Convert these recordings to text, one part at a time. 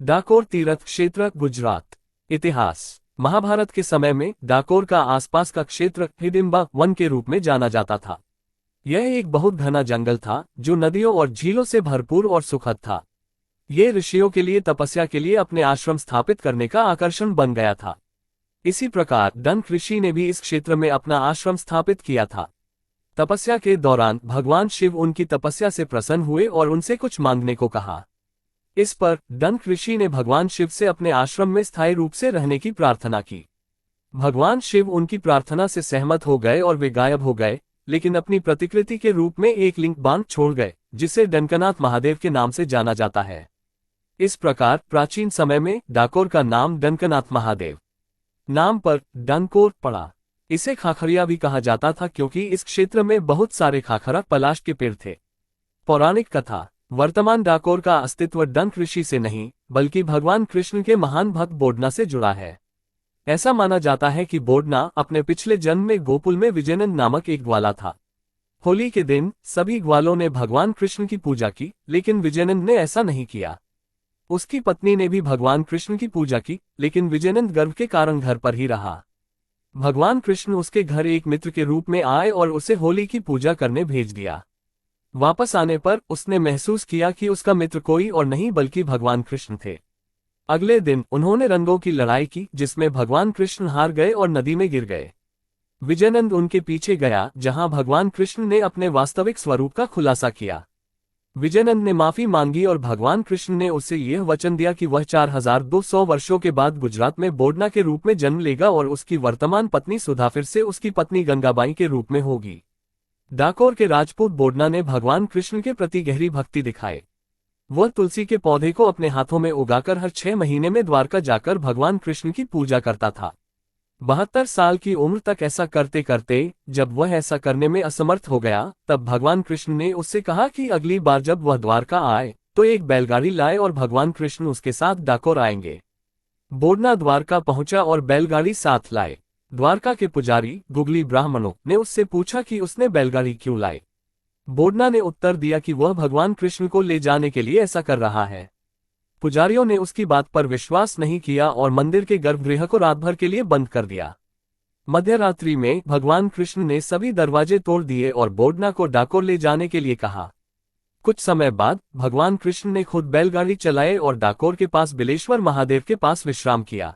डाकोर तीर्थ क्षेत्र, गुजरात। इतिहास। महाभारत के समय में डाकोर का आसपास का क्षेत्र हिडिंबा वन के रूप में जाना जाता था। यह एक बहुत घना जंगल था जो नदियों और झीलों से भरपूर और सुखद था। ये ऋषियों के लिए तपस्या के लिए अपने आश्रम स्थापित करने का आकर्षण बन गया था। इसी प्रकार दंत ऋषि ने भी इस क्षेत्र में अपना आश्रम स्थापित किया था। तपस्या के दौरान भगवान शिव उनकी तपस्या से प्रसन्न हुए और उनसे कुछ मांगने को कहा। इस पर दंत ऋषि ने भगवान शिव से अपने आश्रम में स्थायी रूप से रहने की प्रार्थना की। भगवान शिव उनकी प्रार्थना से सहमत हो गए और वे गायब हो गए, लेकिन अपनी प्रतिकृति के रूप में एक लिंग बांध छोड़ गए, जिसे डंकनाथ महादेव के नाम से जाना जाता है। इस प्रकार प्राचीन समय में डाकोर का नाम डंकनाथ महादेव नाम पर डंकोर पड़ा। इसे खाखरिया भी कहा जाता था क्योंकि इस क्षेत्र में बहुत सारे खाखरा पलाश के पेड़ थे। पौराणिक कथा। वर्तमान डाकोर का अस्तित्व दंत ऋषि से नहीं बल्कि भगवान कृष्ण के महान भक्त बोडना से जुड़ा है। ऐसा माना जाता है कि बोडना अपने पिछले जन्म में गोकुल में विजयनंद नामक एक ग्वाला था। होली के दिन सभी ग्वालों ने भगवान कृष्ण की पूजा की, लेकिन विजयनंद ने ऐसा नहीं किया। उसकी पत्नी ने भी भगवान कृष्ण की पूजा की, लेकिन विजयनंद गर्भ के कारण घर पर ही रहा। भगवान कृष्ण उसके घर एक मित्र के रूप में आए और उसे होली की पूजा करने भेज दिया। वापस आने पर उसने महसूस किया कि उसका मित्र कोई और नहीं बल्कि भगवान कृष्ण थे। अगले दिन उन्होंने रंगों की लड़ाई की, जिसमें भगवान कृष्ण हार गए और नदी में गिर गए। विजयनंद उनके पीछे गया, जहां भगवान कृष्ण ने अपने वास्तविक स्वरूप का खुलासा किया। विजयनंद ने माफी मांगी और भगवान कृष्ण ने उसे यह वचन दिया कि वह 4200 वर्षों के बाद गुजरात में बोडना के रूप में जन्म लेगा और उसकी वर्तमान पत्नी सुधा फिर से उसकी पत्नी गंगाबाई के रूप में होगी। डाकोर के राजपूत बोडना ने भगवान कृष्ण के प्रति गहरी भक्ति दिखाए। वह तुलसी के पौधे को अपने हाथों में उगाकर हर 6 महीने में द्वारका जाकर भगवान कृष्ण की पूजा करता था। 72 साल की उम्र तक ऐसा करते करते जब वह ऐसा करने में असमर्थ हो गया, तब भगवान कृष्ण ने उससे कहा कि अगली बार जब वह द्वारका आए तो एक बैलगाड़ी लाए और भगवान कृष्ण उसके साथ डाकोर आएंगे। बोडना द्वारका पहुंचा और बैलगाड़ी साथ लाए। द्वारका के पुजारी गुगली ब्राह्मणों ने उससे पूछा कि उसने बैलगाड़ी क्यों लाई। बोडना ने उत्तर दिया कि वह भगवान कृष्ण को ले जाने के लिए ऐसा कर रहा है। पुजारियों ने उसकी बात पर विश्वास नहीं किया और मंदिर के गर्भगृह को रात भर के लिए बंद कर दिया। मध्यरात्रि में भगवान कृष्ण ने सभी दरवाजे तोड़ दिए और बोडना को डाकोर ले जाने के लिए कहा। कुछ समय बाद भगवान कृष्ण ने खुद बैलगाड़ी चलाए और डाकोर के पास बिलेश्वर महादेव के पास विश्राम किया।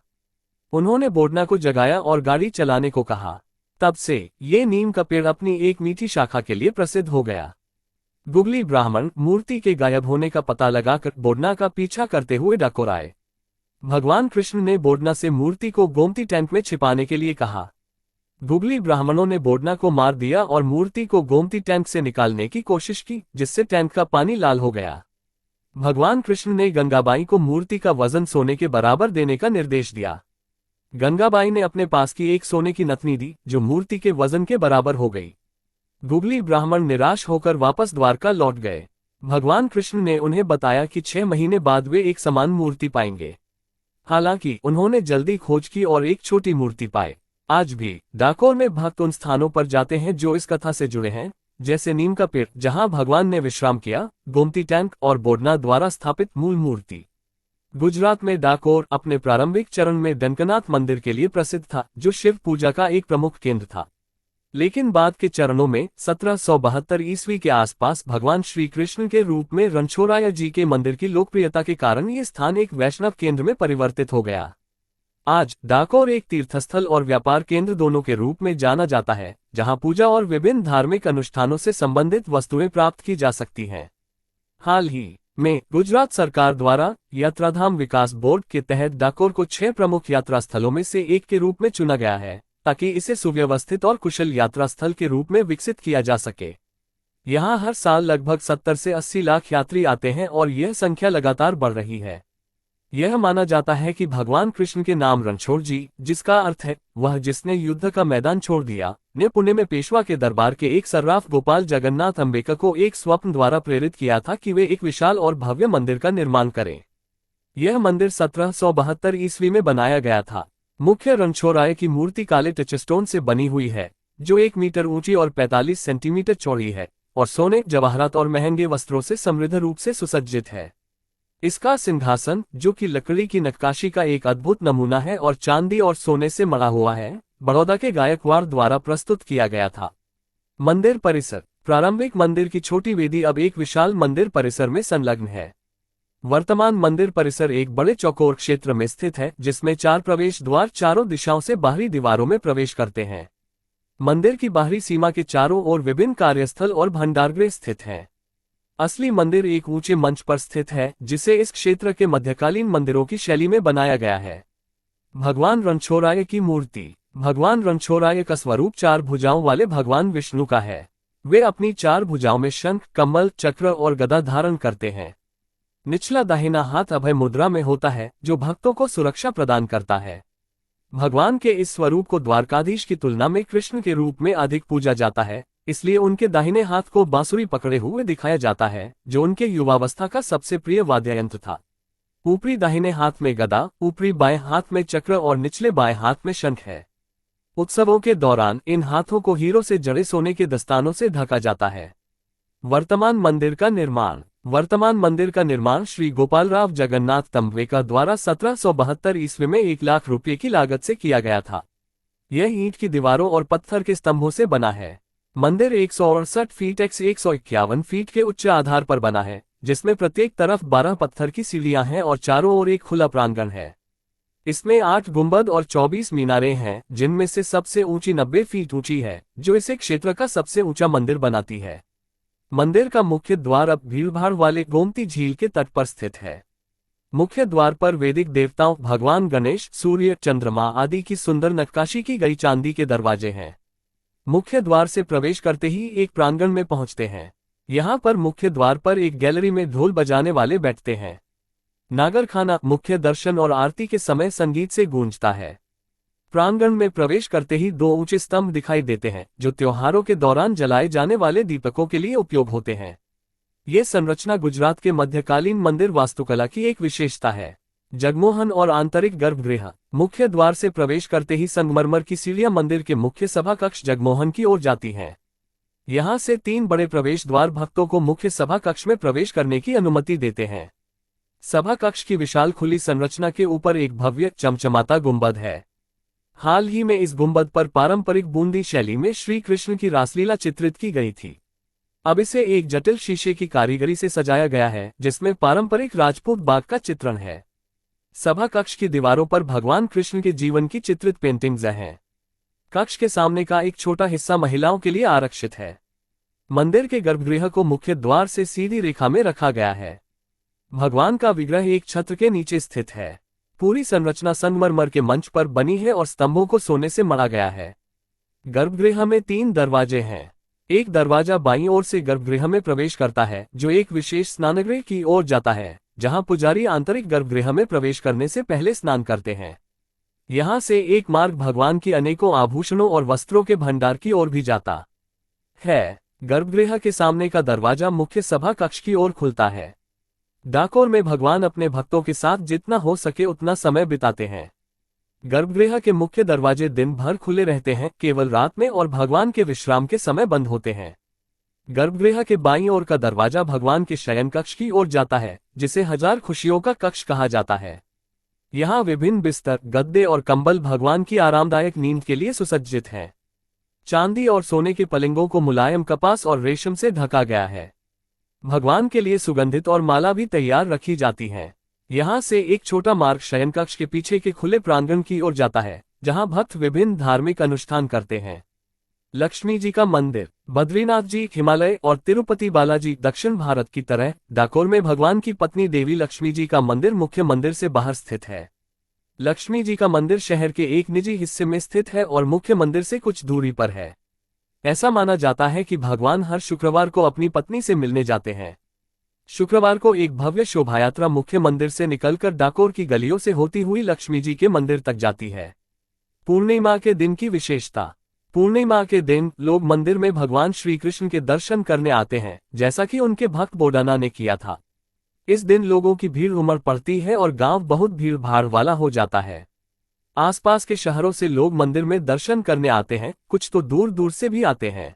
उन्होंने बोडना को जगाया और गाड़ी चलाने को कहा। तब से ये नीम का पेड़ अपनी एक मीठी शाखा के लिए प्रसिद्ध हो गया। गुगली ब्राह्मण मूर्ति के गायब होने का पता लगाकर बोडना का पीछा करते हुए डाकोर आए। भगवान कृष्ण ने बोडना से मूर्ति को गोमती टैंक में छिपाने के लिए कहा। गुगली ब्राह्मणों ने बोडना को मार दिया और मूर्ति को गोमती टैंक से निकालने की कोशिश की, जिससे टैंक का पानी लाल हो गया। भगवान कृष्ण ने गंगाबाई को मूर्ति का वजन सोने के बराबर देने का निर्देश दिया। गंगाबाई ने अपने पास की एक सोने की नथनी दी, जो मूर्ति के वजन के बराबर हो गई। गुगली ब्राह्मण निराश होकर वापस द्वारका लौट गए। भगवान कृष्ण ने उन्हें बताया कि 6 महीने बाद वे एक समान मूर्ति पाएंगे। हालांकि उन्होंने जल्दी खोज की और एक छोटी मूर्ति पाए। आज भी डाकोर में भक्त उन स्थानों पर जाते हैं जो इस कथा से जुड़े हैं, जैसे नीम का पेड़ जहां भगवान ने विश्राम किया, गोमती टैंक और बोडना द्वारा स्थापित मूल मूर्ति। गुजरात में डाकोर अपने प्रारंभिक चरण में डंकनाथ मंदिर के लिए प्रसिद्ध था, जो शिव पूजा का एक प्रमुख केंद्र था। लेकिन बाद के चरणों में 1772 ईस्वी के आसपास भगवान श्री कृष्ण के रूप में रणछोड़राय जी के मंदिर की लोकप्रियता के कारण ये स्थान एक वैष्णव केंद्र में परिवर्तित हो गया। आज डाकोर एक तीर्थस्थल और व्यापार केंद्र दोनों के रूप में जाना जाता है, जहां पूजा और विभिन्न धार्मिक अनुष्ठानों से संबंधित वस्तुएं प्राप्त की जा सकती हैं। हाल ही में गुजरात सरकार द्वारा यात्राधाम विकास बोर्ड के तहत डाकोर को 6 प्रमुख यात्रा स्थलों में से एक के रूप में चुना गया है, ताकि इसे सुव्यवस्थित और कुशल यात्रा स्थल के रूप में विकसित किया जा सके। यहाँ हर साल लगभग 70 से 80 लाख यात्री आते हैं और यह संख्या लगातार बढ़ रही है। यह माना जाता है कि भगवान कृष्ण के नाम रणछोड़ जी, जिसका अर्थ है वह जिसने युद्ध का मैदान छोड़ दिया, ने पुणे में पेशवा के दरबार के एक सर्राफ गोपाल जगन्नाथ अंबेकर को एक स्वप्न द्वारा प्रेरित किया था कि वे एक विशाल और भव्य मंदिर का निर्माण करें। यह मंदिर 1772 ईस्वी में बनाया गया था। मुख्य रणछोड़राय की मूर्ति काले टचस्टोन से बनी हुई है, जो 1 मीटर ऊंची और 45 सेंटीमीटर चौड़ी है और सोने, जवाहरात और महंगे वस्त्रों से समृद्ध रूप से सुसज्जित है। इसका सिंहासन, जो कि लकड़ी की नक्काशी का एक अद्भुत नमूना है और चांदी और सोने से मढ़ा हुआ है, बड़ौदा के गायकवाड़ द्वारा प्रस्तुत किया गया था। मंदिर परिसर। प्रारंभिक मंदिर की छोटी वेदी अब एक विशाल मंदिर परिसर में संलग्न है। वर्तमान मंदिर परिसर एक बड़े चौकोर क्षेत्र में स्थित है, जिसमें 4 प्रवेश द्वार चारों दिशाओं से बाहरी दीवारों में प्रवेश करते हैं। मंदिर की बाहरी सीमा के चारों ओर विभिन्न कार्यस्थल और भंडारगृह स्थित हैं। असली मंदिर एक ऊंचे मंच पर स्थित है, जिसे इस क्षेत्र के मध्यकालीन मंदिरों की शैली में बनाया गया है। भगवान रणछोड़राय की मूर्ति। भगवान रणछोड़राय का स्वरूप 4 भुजाओं वाले भगवान विष्णु का है। वे अपनी 4 भुजाओं में शंख, कमल, चक्र और गदा धारण करते हैं। निचला दाहिना हाथ अभय मुद्रा में होता है, जो भक्तों को सुरक्षा प्रदान करता है। भगवान के इस स्वरूप को द्वारकाधीश की तुलना में कृष्ण के रूप में अधिक पूजा जाता है, इसलिए उनके दाहिने हाथ को बांसुरी पकड़े हुए दिखाया जाता है, जो उनके युवावस्था का सबसे प्रिय वाद्ययंत्र था। ऊपरी दाहिने हाथ में गदा, ऊपरी बाएं हाथ में चक्र और निचले बाएं हाथ में शंख है। उत्सवों के दौरान इन हाथों को हीरों से जड़े सोने के दस्तानों से ढका जाता है। वर्तमान मंदिर का निर्माण। वर्तमान मंदिर का निर्माण श्री गोपालराव जगन्नाथ तंबवेकर द्वारा 1772 ईस्वी में 1 लाख रुपये की लागत से किया गया था। यह ईंट की दीवारों और पत्थर के स्तंभों से बना है। मंदिर 168 फीट x 151 फीट के उच्च आधार पर बना है, जिसमें प्रत्येक तरफ 12 पत्थर की सीढ़ियां हैं और चारों ओर एक खुला प्रांगण है। इसमें 8 गुंबद और 24 मीनारें हैं, जिनमें से सबसे ऊंची 90 फीट ऊंची है, जो इसे क्षेत्र का सबसे ऊंचा मंदिर बनाती है। मंदिर का मुख्य द्वार अब भीड़भाड़ वाले गोमती झील के तट पर स्थित है। मुख्य द्वार पर वैदिक देवताओं भगवान गणेश, सूर्य, चंद्रमा आदि की सुंदर नक्काशी की गई चांदी के दरवाजे हैं। मुख्य द्वार से प्रवेश करते ही एक प्रांगण में पहुंचते हैं। यहाँ पर मुख्य द्वार पर एक गैलरी में ढोल बजाने वाले बैठते हैं। नागरखाना मुख्य दर्शन और आरती के समय संगीत से गूंजता है। प्रांगण में प्रवेश करते ही 2 ऊंचे स्तंभ दिखाई देते हैं, जो त्योहारों के दौरान जलाए जाने वाले दीपकों के लिए उपयोग होते हैं। ये संरचना गुजरात के मध्यकालीन मंदिर वास्तुकला की एक विशेषता है। जगमोहन और आंतरिक गर्भगृह। मुख्य द्वार से प्रवेश करते ही संगमरमर की सीढ़ियां मंदिर के मुख्य सभा कक्ष जगमोहन की ओर जाती हैं। यहाँ से 3 बड़े प्रवेश द्वार भक्तों को मुख्य सभा कक्ष में प्रवेश करने की अनुमति देते हैं। सभा कक्ष की विशाल खुली संरचना के ऊपर एक भव्य चमचमाता गुंबद है। हाल ही में इस गुंबद पर पारंपरिक बूंदी शैली में श्री कृष्ण की रासलीला चित्रित की गई थी। अब इसे एक जटिल शीशे की कारीगरी से सजाया गया है, जिसमें पारंपरिक राजपूत बाग का चित्रण है। सभा कक्ष की दीवारों पर भगवान कृष्ण के जीवन की चित्रित पेंटिंग्स हैं। कक्ष के सामने का एक छोटा हिस्सा महिलाओं के लिए आरक्षित है। मंदिर के गर्भगृह को मुख्य द्वार से सीधी रेखा में रखा गया है। भगवान का विग्रह एक छत्र के नीचे स्थित है। पूरी संरचना संगमरमर के मंच पर बनी है और स्तंभों को सोने से मढ़ा गया है। गर्भगृह में 3 दरवाजे हैं। एक दरवाजा बाईं ओर से गर्भगृह में प्रवेश करता है, जो एक विशेष स्नानगृह की ओर जाता है, जहां पुजारी आंतरिक गर्भगृह में प्रवेश करने से पहले स्नान करते हैं। यहां से एक मार्ग भगवान की अनेकों आभूषणों और वस्त्रों के भंडार की ओर भी जाता है। गर्भगृह के सामने का दरवाजा मुख्य सभा कक्ष की ओर खुलता है। डाकोर में भगवान अपने भक्तों के साथ जितना हो सके उतना समय बिताते हैं। गर्भगृह के मुख्य दरवाजे दिन भर खुले रहते हैं, केवल रात में और भगवान के विश्राम के समय बंद होते हैं। गर्भगृह के बाईं ओर का दरवाजा भगवान के शयन कक्ष की ओर जाता है, जिसे 1000 खुशियों का कक्ष कहा जाता है। यहाँ विभिन्न बिस्तर, गद्दे और कंबल भगवान की आरामदायक नींद के लिए सुसज्जित हैं। चांदी और सोने के पलंगों को मुलायम कपास और रेशम से ढका गया है। भगवान के लिए सुगंधित और माला भी तैयार रखी जाती हैं। यहाँ से एक छोटा मार्ग शयन कक्ष के पीछे के खुले प्रांगण की ओर जाता है, जहाँ भक्त विभिन्न धार्मिक अनुष्ठान करते हैं। लक्ष्मी जी का मंदिर। बद्रीनाथ जी, हिमालय और तिरुपति बालाजी दक्षिण भारत की तरह डाकोर में भगवान की पत्नी देवी लक्ष्मी जी का मंदिर मुख्य मंदिर से बाहर स्थित है। लक्ष्मी जी का मंदिर शहर के एक निजी हिस्से में स्थित है और मुख्य मंदिर से कुछ दूरी पर है। ऐसा माना जाता है कि भगवान हर शुक्रवार को अपनी पत्नी से मिलने जाते हैं। शुक्रवार को एक भव्य शोभायात्रा मुख्य मंदिर से निकलकर डाकोर की गलियों से होती हुई लक्ष्मी जी के मंदिर तक जाती है। पूर्णिमा के दिन की विशेषता। पूर्णिमा के दिन लोग मंदिर में भगवान श्री कृष्ण के दर्शन करने आते हैं, जैसा कि उनके भक्त बोडाना ने किया था। इस दिन लोगों की भीड़ उमड़ पड़ती है और गांव बहुत भीड़ भाड़ वाला हो जाता है। आसपास के शहरों से लोग मंदिर में दर्शन करने आते हैं, कुछ तो दूर दूर से भी आते हैं।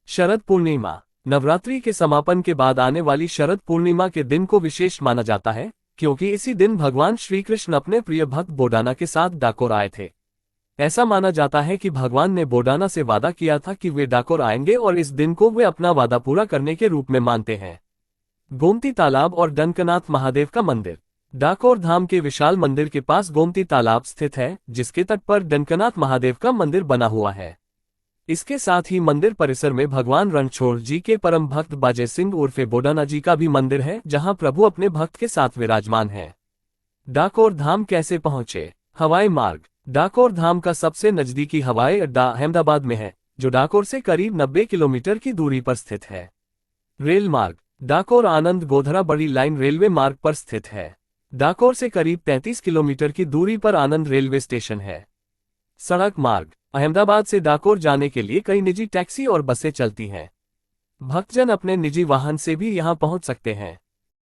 शरद पूर्णिमा। नवरात्रि के समापन के बाद आने वाली शरद पूर्णिमा के दिन को विशेष माना जाता है, क्योंकि इसी दिन भगवान श्री कृष्ण अपने प्रिय भक्त बोडाना के साथ डाकोर आए थे। ऐसा माना जाता है कि भगवान ने बोडाना से वादा किया था कि वे डाकोर आएंगे और इस दिन को वे अपना वादा पूरा करने के रूप में मानते हैं। गोमती तालाब और डंकनाथ महादेव का मंदिर। डाकोर धाम के विशाल मंदिर के पास गोमती तालाब स्थित है, जिसके तट पर डंकनाथ महादेव का मंदिर बना हुआ है। इसके साथ ही मंदिर परिसर में भगवान रणछोड़ जी के परम भक्त बाजे सिंह उर्फे बोडाना जी का भी मंदिर है, जहां प्रभु अपने भक्त के साथ विराजमान है। डाकोर धाम कैसे पहुंचे? हवाई मार्ग। डाकोर धाम का सबसे नजदीकी हवाई अड्डा अहमदाबाद में है, जो डाकोर से करीब 90 किलोमीटर की दूरी पर स्थित है। रेल मार्ग। डाकोर आनंद गोधरा बड़ी लाइन रेलवे मार्ग पर स्थित है। डाकोर से करीब 33 किलोमीटर की दूरी पर आनंद रेलवे स्टेशन है। सड़क मार्ग। अहमदाबाद से डाकोर जाने के लिए कई निजी टैक्सी और बसें चलती हैं। भक्तजन अपने निजी वाहन से भी यहां पहुंच सकते हैं।